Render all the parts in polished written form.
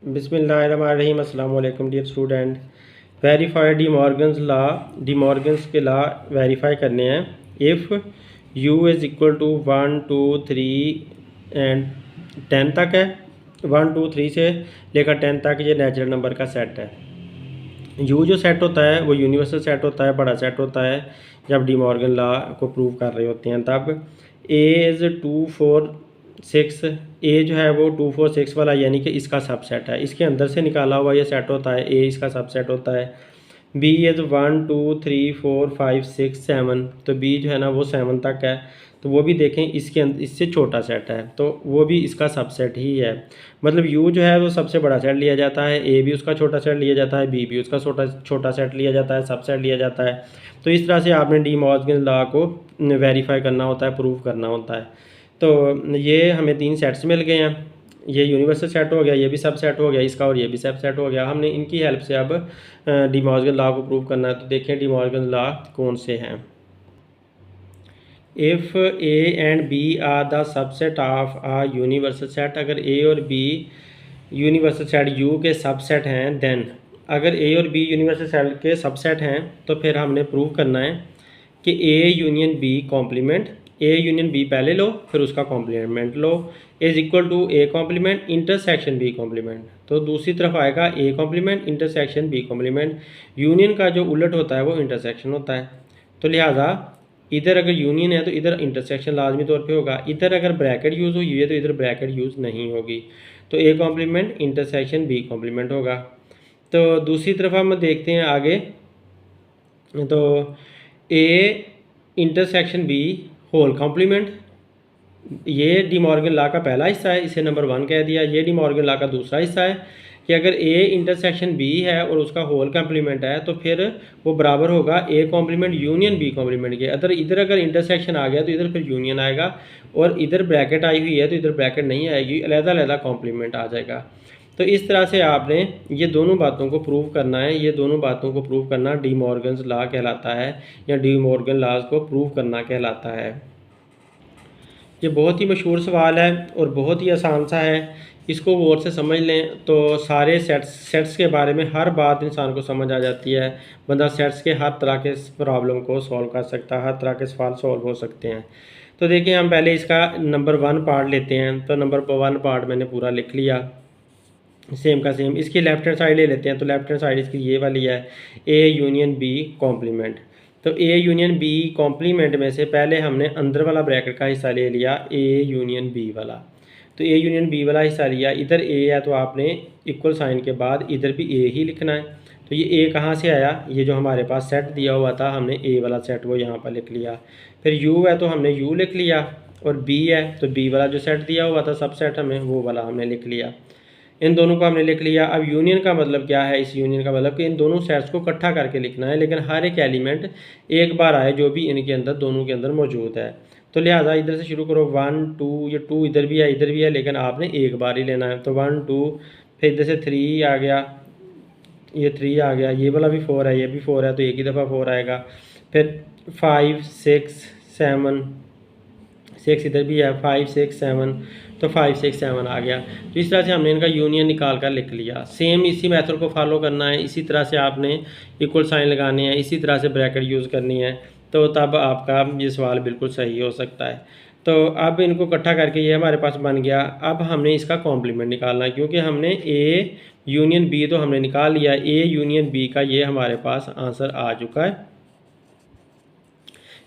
बिस्मिल्लाहिर्रहमानिर्रहीम। अस्सलाम वालेकुम dear student. Verify De Morgan's के लॉ वेरीफाई करने हैं। If U is equal to 1 2 3 and 10 तक है, 1 2 3 से लेकर 10 तक ये नेचुरल नंबर का सेट है। यू जो सेट होता है वो यूनिवर्सल सेट होता है, बड़ा सेट होता है जब डी मॉर्गन लॉ को प्रूव कर रहे होते हैं तब। ए इज़ 2 4 6, ए जो है वो 2 4 6 वाला यानी कि इसका सबसेट है, इसके अंदर से निकाला हुआ ये सेट होता है, ए इसका सबसेट होता है। बी इज़ 1 2 3 4 5 6 7, तो बी जो है ना वो 7 तक है, तो वो भी देखें इसके अंदर इससे छोटा सेट है तो वो भी इसका सबसेट ही है। मतलब यू जो है वो सबसे बड़ा सेट लिया जाता है, ए भी उसका छोटा सेट लिया जाता है, बी भी उसका छोटा सेट लिया जाता है, सबसेट लिया जाता है। तो इस तरह से आपने डी मॉर्गन लॉ को वेरीफाई करना होता है, प्रूव करना होता है। तो ये हमें 3 सेट्स मिल गए हैं, ये यूनिवर्सल सेट हो गया, ये भी सब सेट हो गया इसका, और ये भी सब सेट हो गया। हमने इनकी हेल्प से अब डी मॉर्गन लॉ को प्रूव करना है। तो देखें डी मॉर्गन लॉ कौन से हैं। If A and B are the subset of a universal set, अगर ए और बी यूनिवर्सल सेट यू के सबसेट हैं, देन अगर ए और बी यूनिवर्सल सेट के सबसेट हैं तो फिर हमने प्रूव करना है कि A union B complement, A union B पहले लो फिर उसका कॉम्प्लीमेंट लो, is equal to A complement intersection B complement. तो दूसरी तरफ आएगा A complement intersection B complement. Union का जो उलट होता है वो इंटरसेक्शन होता है, तो लिहाजा इधर अगर यूनियन है तो इधर इंटरसेक्शन लाजमी तौर पे होगा। इधर अगर ब्रैकेट यूज़ हुई है तो इधर ब्रैकेट यूज़ नहीं होगी, तो A complement intersection B complement होगा। तो दूसरी तरफ हम देखते हैं आगे, तो A intersection B whole complement, ये डी मॉर्गन लॉ का पहला हिस्सा है, इसे नंबर 1 कह दिया। ये डी मॉर्गन लॉ का दूसरा हिस्सा है कि अगर ए इंटरसेक्शन बी है और उसका होल कॉम्प्लीमेंट है तो फिर वो बराबर होगा A complement union B complement के। इधर अगर इंटरसेक्शन आ गया तो इधर फिर यूनियन आएगा, और इधर ब्रैकेट आई हुई है तो इधर ब्रैकेट नहीं आएगी, अलग-अलग कॉम्प्लीमेंट आ जाएगा। तो इस तरह से आपने ये दोनों बातों को प्रूव करना है, ये दोनों बातों को प्रूव करना डी मॉर्गन्स लॉ कहलाता है, या डी मॉर्गन लॉज को प्रूव करना कहलाता है। ये बहुत ही मशहूर सवाल है और बहुत ही आसान सा है, इसको गौर से समझ लें तो सारे सेट्स के बारे में हर बात इंसान को समझ आ जाती है। बंदा सेट्स के हर तरह के प्रॉब्लम को सॉल्व कर सकता है, हर तरह के सवाल सॉल्व हो सकते हैं। तो देखिए हम पहले इसका नंबर 1 पार्ट लेते हैं। तो नंबर 1 पार्ट मैंने पूरा लिख लिया, सेम का सेम। इसकी लेफ्ट हैंड साइड ले लेते हैं, तो लेफ्ट हैंड साइड इसकी ये वाली है, ए यूनियन बी कॉम्प्लीमेंट। तो ए यूनियन बी कॉम्प्लीमेंट में से पहले हमने अंदर वाला ब्रैकेट का हिस्सा ले लिया, ए यूनियन बी वाला। तो ए यूनियन बी वाला हिस्सा लिया, इधर ए है तो आपने इक्वल साइन के बाद इधर भी ए ही लिखना है। तो ये ए कहाँ से आया, ये जो हमारे पास सेट दिया हुआ था हमने ए वाला सेट वो यहाँ पर लिख लिया। फिर यू है तो हमने यू लिख लिया, और बी है तो बी वाला जो सेट दिया हुआ था सब सेट हमें वो वाला हमने लिख लिया। इन दोनों को हमने लिख लिया। अब यूनियन का मतलब क्या है, इस यूनियन का मतलब कि इन दोनों सेट्स को इकट्ठा करके लिखना है, लेकिन हर एक एलिमेंट एक बार आए जो भी इनके अंदर दोनों के अंदर मौजूद है। तो लिहाजा इधर से शुरू करो 1 2, ये 2 इधर भी है इधर भी है, लेकिन आपने एक बार ही लेना है। तो 1 2, फिर इधर से 3 आ गया, ये 3 आ गया, ये वाला भी 4 है, ये भी 4 है, तो एक ही दफ़ा 4 आएगा। फिर 5 6 7, 6 इधर भी है, 5 6 7, तो 5 6 7 आ गया। तो इस तरह से हमने इनका यूनियन निकाल कर लिख लिया। सेम इसी मेथड को फॉलो करना है, इसी तरह से आपने इक्वल साइन लगाने हैं, इसी तरह से ब्रैकेट यूज़ करनी है, तो तब आपका ये सवाल बिल्कुल सही हो सकता है। तो अब इनको इकट्ठा करके ये हमारे पास बन गया। अब हमने इसका कॉम्प्लीमेंट निकालना है, क्योंकि हमने ए यूनियन बी तो हमने निकाल लिया, ए यूनियन बी का ये हमारे पास आंसर आ चुका है।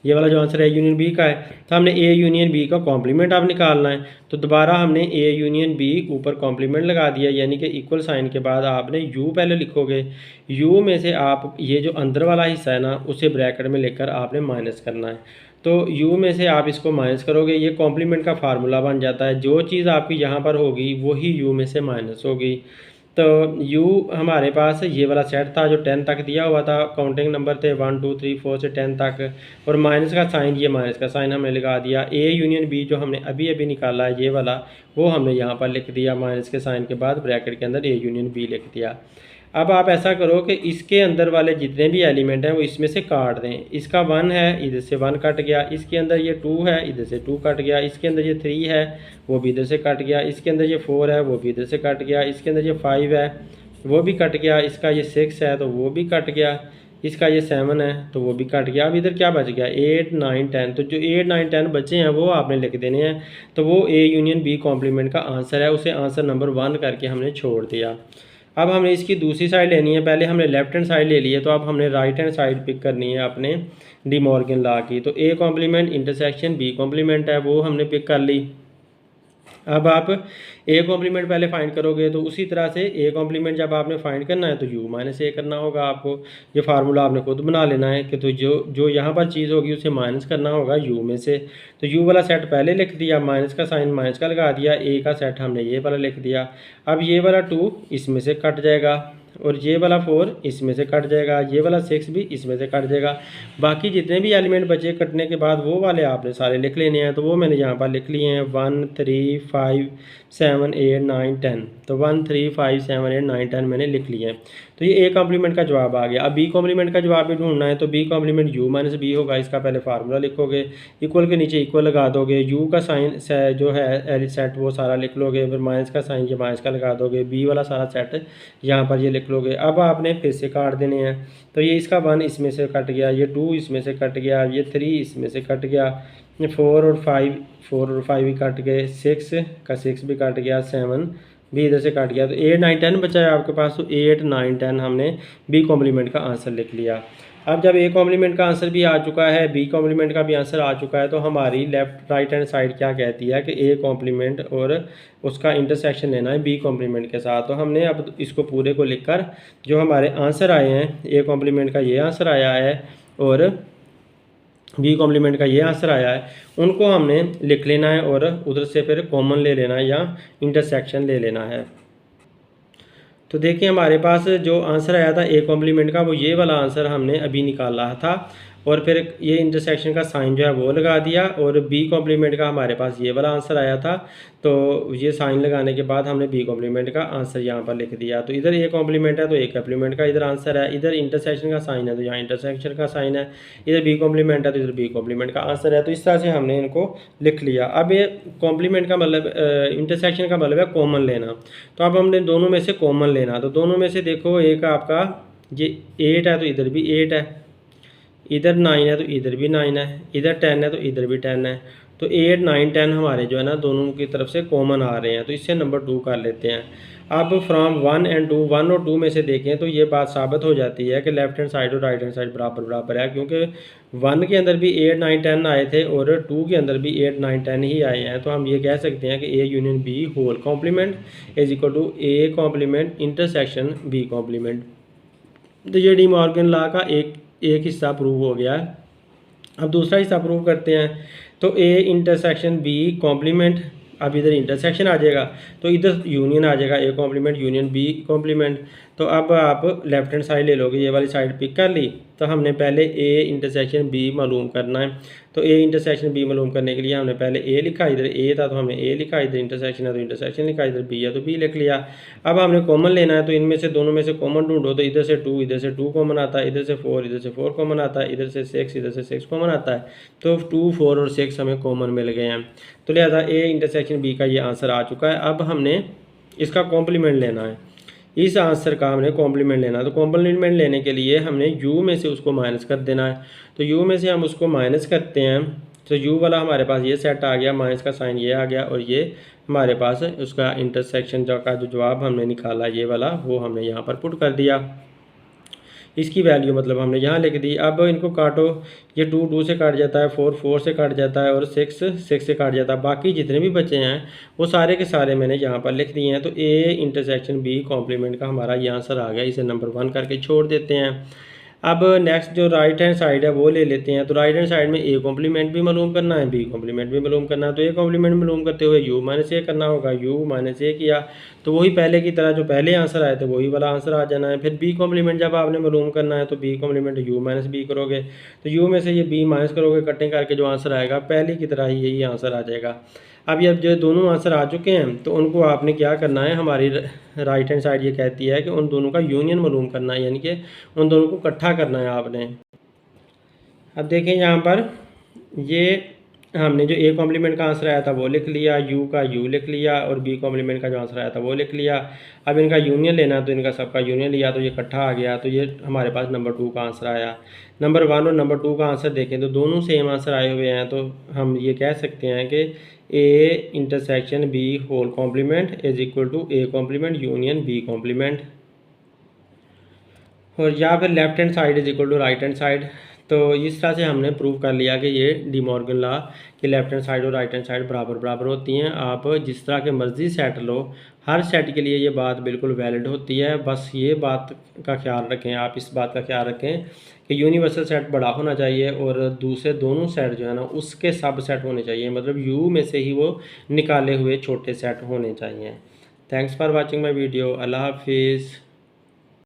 ये वाला जो आंसर है यूनियन बी का है, तो हमने ए यूनियन बी का कॉम्प्लीमेंट आप निकालना है। तो दोबारा हमने ए यूनियन बी ऊपर कॉम्प्लीमेंट लगा दिया, यानी कि इक्वल साइन के बाद आपने यू पहले लिखोगे। यू में से आप ये जो अंदर वाला हिस्सा है ना उसे ब्रैकेट में लेकर आपने माइनस करना है। तो u में से आप इसको माइनस करोगे, ये कॉम्प्लीमेंट का फार्मूला बन जाता है। जो चीज़ आपकी यहाँ पर होगी वही u में से माइनस होगी। तो u हमारे पास ये वाला सेट था जो 10 तक दिया हुआ था, काउंटिंग नंबर थे 1 2 3 4 से 10 तक, और माइनस का साइन, ये माइनस का साइन हमने लगा दिया। a यूनियन b जो हमने अभी अभी निकाला है ये वाला, वो हमने यहाँ पर लिख दिया माइनस के साइन के बाद, ब्रैकेट के अंदर a यूनियन b लिख दिया। अब आप ऐसा करो कि इसके अंदर वाले जितने भी एलिमेंट हैं वो इसमें से काट दें। इसका 1 है, इधर से 1 कट गया, इसके अंदर ये 2 है, इधर से 2 कट गया, इसके अंदर ये 3 है, वो भी इधर से कट गया, इसके अंदर ये 4 है, वो भी इधर से कट गया, इसके अंदर ये 5 है, वो भी कट गया, इसका ये 6 है तो वो भी कट गया, इसका ये 7 है तो वो भी कट गया। अब इधर क्या बच गया, 8 9 10। तो जो 8 9 10 बचे हैं वो आपने लिख देने हैं। तो वो ए यूनियन बी कॉम्प्लीमेंट का आंसर है, उसे आंसर नंबर 1 करके हमने छोड़ दिया। अब हमने इसकी दूसरी साइड लेनी है। पहले हमने लेफ्ट हैंड साइड ले ली है, तो अब हमने राइट हैंड साइड पिक करनी है अपने डी मॉर्गन लॉ की। तो A complement intersection B complement है, वो हमने पिक कर ली। अब आप ए कॉम्प्लीमेंट पहले फाइंड करोगे, तो उसी तरह से ए कॉम्प्लीमेंट जब आपने फाइंड करना है तो यू माइनस ए करना होगा आपको। ये फार्मूला आपने खुद बना लेना है कि तो जो जो यहाँ पर चीज़ होगी उसे माइनस करना होगा यू में से। तो यू वाला सेट पहले लिख दिया, माइनस का साइन माइनस का लगा दिया, ए का सेट हमने ये वाला लिख दिया। अब ये वाला 2 इसमें से कट जाएगा, और ये वाला 4 इसमें से कट जाएगा, ये वाला 6 भी इसमें से कट जाएगा। बाकी जितने भी एलिमेंट बचे कटने के बाद वो वाले आपने सारे लिख लेने हैं। तो वो मैंने यहाँ पर लिख लिए हैं 1 3 5 7 8 9 10। तो 1 3 5 7 8 9 10 मैंने लिख लिए हैं। तो ये ए कॉम्प्लीमेंट का जवाब आ गया। अब बी कॉम्प्लीमेंट का जवाब भी ढूंढना है, तो B complement U minus B होगा। इसका पहले फार्मूला लिखोगे, इक्वल के नीचे इक्वल लगा दोगे, यू का साइन जो है सेट वो सारा लिख लोगे, फिर माइनस का साइन ये माइनस का लगा दोगे, बी वाला सारा सेट यहाँ पर ये लिख लोगे। अब आपने फिर से काट देने हैं। तो ये इसका 1 इसमें से कट गया, ये 2 इसमें से कट गया, ये 3 इसमें से कट गया, 4 और 5 भी कट गए, 6 का 6 भी कट गया, 7 भी इधर से काट गया। तो 8 9 10 बचा है आपके पास। तो 8 9 10 हमने बी कॉम्प्लीमेंट का आंसर लिख लिया। अब जब ए कॉम्प्लीमेंट का आंसर भी आ चुका है, बी कॉम्प्लीमेंट का भी आंसर आ चुका है, तो हमारी लेफ्ट राइट हैंड साइड क्या कहती है कि ए कॉम्प्लीमेंट और उसका इंटरसेक्शन लेना है बी कॉम्प्लीमेंट के साथ। तो हमने अब इसको पूरे को लिखकर जो हमारे आंसर आए हैं, ए कॉम्प्लीमेंट का ये आंसर आया है और बी कॉम्प्लीमेंट का ये आंसर आया है, उनको हमने लिख लेना है और उधर से फिर कॉमन ले लेना है या इंटरसेक्शन ले लेना है। तो देखिए हमारे पास जो आंसर आया था ए कॉम्प्लीमेंट का, वो ये वाला आंसर हमने अभी निकाला था, और फिर ये इंटरसेक्शन का साइन जो है वो लगा दिया, और बी कॉम्प्लीमेंट का हमारे पास ये वाला आंसर आया था। तो ये साइन लगाने के बाद हमने बी कॉम्प्लीमेंट का आंसर यहाँ पर लिख दिया। तो इधर ए कॉम्प्लीमेंट है तो ए कॉम्प्लीमेंट का इधर आंसर है, इधर इंटरसेक्शन का साइन है तो यहाँ इंटरसेक्शन का साइन है, इधर बी कॉम्प्लीमेंट है तो इधर बी कॉम्प्लीमेंट का आंसर है। तो इस तरह से हमने इनको लिख लिया। अब ये कॉम्प्लीमेंट का मतलब इंटरसेक्शन का मतलब है कॉमन लेना। तो अब हमने दोनों में से कॉमन लेना। तो दोनों में से देखो, एक आपका ये 8 है तो इधर भी 8 है, इधर 9 है तो इधर भी 9 है, इधर 10 है तो इधर भी 10 है। तो 8 9 10 हमारे जो है ना दोनों की तरफ से कॉमन आ रहे हैं। तो इससे नंबर 2 कर लेते हैं। अब फ्रॉम 1 एंड 2, 1 और 2 में से देखें तो ये बात साबित हो जाती है कि लेफ्ट हैंड साइड और राइट हैंड साइड बराबर बराबर है, क्योंकि 1 के अंदर भी 8 9 10 आए थे और 2 के अंदर भी 8 9 10 ही आए हैं। तो हम ये कह सकते हैं कि A union B whole complement is equal to A complement intersection B complement. तो ये डी मॉर्गन लॉ का एक हिस्सा प्रूव हो गया है। अब दूसरा हिस्सा प्रूव करते हैं। तो ए इंटरसेक्शन बी कॉम्प्लीमेंट, अब इधर इंटरसेक्शन आ जाएगा तो इधर यूनियन आ जाएगा, A complement union B complement. तो अब आप लेफ्ट हैंड साइड ले लोगे, ये वाली साइड पिक कर ली। तो हमने पहले ए इंटरसेक्शन बी मालूम करना है। तो ए इंटरसेक्शन बी मालूम करने के लिए हमने पहले ए लिखा, इधर ए था तो हमने ए लिखा, इधर इंटरसेक्शन है तो इंटरसेक्शन लिखा, इधर बी है तो बी लिख लिया। अब हमने कॉमन लेना है, तो इनमें से दोनों में से कॉमन ढूंढो। तो इधर से 2 इधर से 2 कॉमन आता है, इधर से 4 इधर से 4 कॉमन आता है, इधर से 6 इधर से 6 कॉमन आता है। तो 2 4 और 6 हमें कॉमन मिल गए हैं। तो लिहाजा ए इंटरसेक्शन बी का ये आंसर आ चुका है। अब हमने इसका कॉम्प्लीमेंट लेना है, इस आंसर का हमने कॉम्प्लीमेंट लेना है। तो कॉम्प्लीमेंट लेने के लिए हमने यू में से उसको माइनस कर देना है। तो यू में से हम उसको माइनस करते हैं, तो यू वाला हमारे पास ये सेट आ गया, माइनस का साइन ये आ गया, और ये हमारे पास उसका इंटरसेक्शन का जो जवाब हमने निकाला ये वाला, वो हमने यहाँ पर पुट कर दिया। इसकी वैल्यू मतलब हमने यहाँ लिख दी। अब इनको काटो, ये 2 2 से काट जाता है, 4 4 से काट जाता है, और 6 6 से काट जाता है। बाकी जितने भी बचे हैं वो सारे के सारे मैंने यहाँ पर लिख दिए हैं। तो ए इंटरसेक्शन बी कॉम्प्लीमेंट का हमारा ये आंसर आ गया। इसे नंबर 1 करके छोड़ देते हैं। अब नेक्स्ट जो राइट हैंड साइड है वो ले लेते हैं। तो राइट हैंड साइड में ए कॉम्प्लीमेंट भी मालूम करना है, बी कॉम्प्लीमेंट भी मालूम करना है। तो ए कॉम्प्लीमेंट मालूम करते हुए यू माइनस ए करना होगा, यू माइनस ए किया तो वही पहले की तरह जो पहले आंसर आए थे वही वाला आंसर आ जाना है। फिर बी कॉम्प्लीमेंट जब आपने मालूम करना है तो B complement U minus B करोगे, तो यू में से ये बी माइनस करोगे, कटिंग करके जो आंसर आएगा पहले की तरह ही यही आंसर आ जाएगा। अब जो दोनों आंसर आ चुके हैं तो उनको आपने क्या करना है, हमारी राइट हैंड साइड ये कहती है कि उन दोनों का यूनियन मालूम करना है, यानी कि उन दोनों को इकट्ठा करना है आपने। अब देखें यहाँ पर ये हमने जो ए कॉम्प्लीमेंट का आंसर आया था वो लिख लिया, यू का यू लिख लिया और बी कॉम्प्लीमेंट का जो आंसर आया था वो लिख लिया। अब इनका यूनियन लेना तो इनका सबका यूनियन लिया तो ये इकट्ठा आ गया, तो ये हमारे पास नंबर 2 का आंसर आया। नंबर 1 और नंबर 2 का आंसर देखें तो दोनों सेम आंसर आए हुए हैं, तो हम ये कह सकते हैं कि A intersection B whole complement is equal to A complement union B complement. और या फिर left hand side is equal to right hand side. तो इस तरह से हमने प्रूव कर लिया कि ये डी मॉर्गन लॉ कि लेफ्ट हैंड साइड और राइट हैंड साइड बराबर बराबर होती हैं। आप जिस तरह के मर्जी सेट लो, हर सेट के लिए ये बात बिल्कुल वैलिड होती है। बस ये बात का ख्याल रखें, आप इस बात का ख्याल रखें कि यूनिवर्सल सेट बड़ा होना चाहिए और दूसरे दोनों सेट जो है ना उसके सब सेट होने चाहिए, मतलब यू में से ही वो निकाले हुए छोटे सेट होने चाहिए। Thanks for watching my video. अल्लाह हाफिज़।